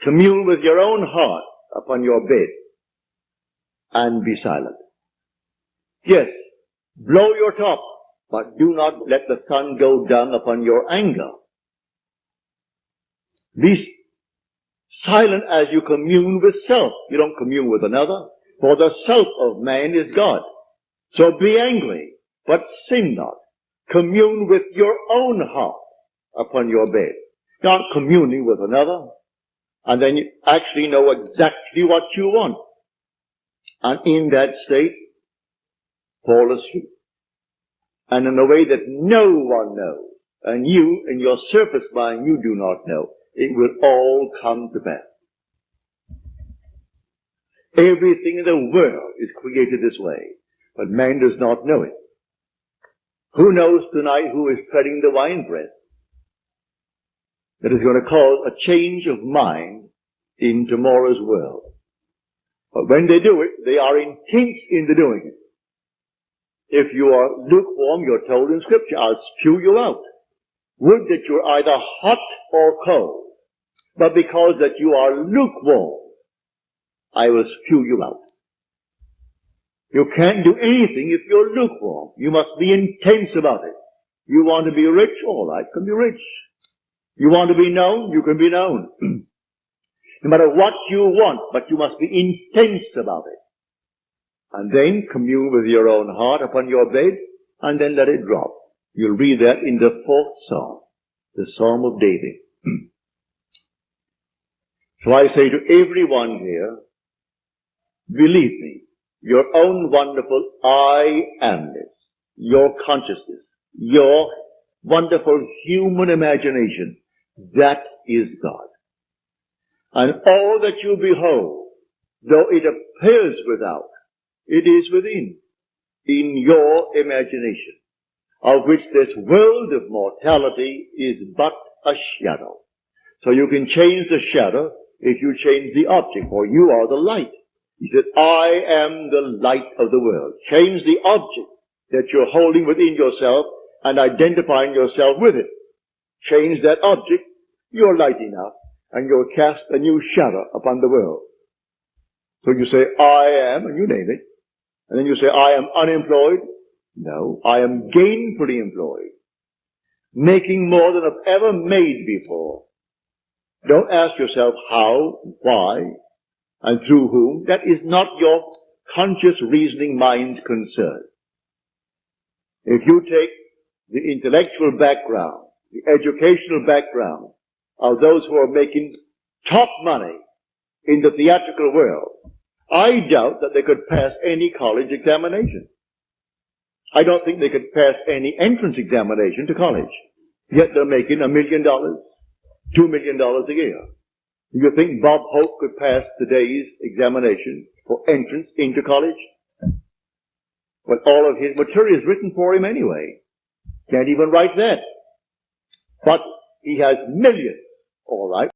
Commune with your own heart upon your bed and be silent. Yes, blow your top, but do not let the sun go down upon your anger. Be silent as you commune with self. You don't commune with another, for the self of man is God. So be angry, but sin not. Commune with your own heart upon your bed. Not communing with another, and then you actually know exactly what you want. And in that state, fall asleep. And in a way that no one knows, and you, in your surface mind, you do not know, it will all come to pass. Everything in the world is created this way, but man does not know it. Who knows tonight who is treading the winepress that is going to cause a change of mind in tomorrow's world? But when they do it, they are intense in the doing it. If you are lukewarm, you're told in Scripture, I'll spew you out. Would that you're either hot or cold. But because that you are lukewarm, I will spew you out. You can't do anything if you're lukewarm. You must be intense about it. You want to be rich? All right, can be rich. You want to be known? You can be known. No matter what you want, but you must be intense about it. And then commune with your own heart upon your bed, and then let it drop. You'll read that in the 4th Psalm, the Psalm of David. So I say to everyone here, believe me, your own wonderful I amness, your consciousness, your wonderful human imagination, that is God. And all that you behold, though it appears without, it is within, in your imagination, of which this world of mortality is but a shadow. So you can change the shadow if you change the object, for you are the light. He said, I am the light of the world. Change the object that you're holding within yourself and identifying yourself with it. Change that object, you're lighting up, and you'll cast a new shadow upon the world. So you say, I am, and you name it. And then you say, I am unemployed. No, I am gainfully employed. Making more than I've ever made before. Don't ask yourself how, why, and through whom. That is not your conscious reasoning mind's concern. If you take the intellectual background, the educational background of those who are making top money in the theatrical world, I doubt that they could pass any college examination. I don't think they could pass any entrance examination to college. Yet they're making $1 million, $2 million a year. Do you think Bob Hope could pass today's examination for entrance into college? Well, all of his material is written for him anyway. Can't even write that. But he has millions, all right.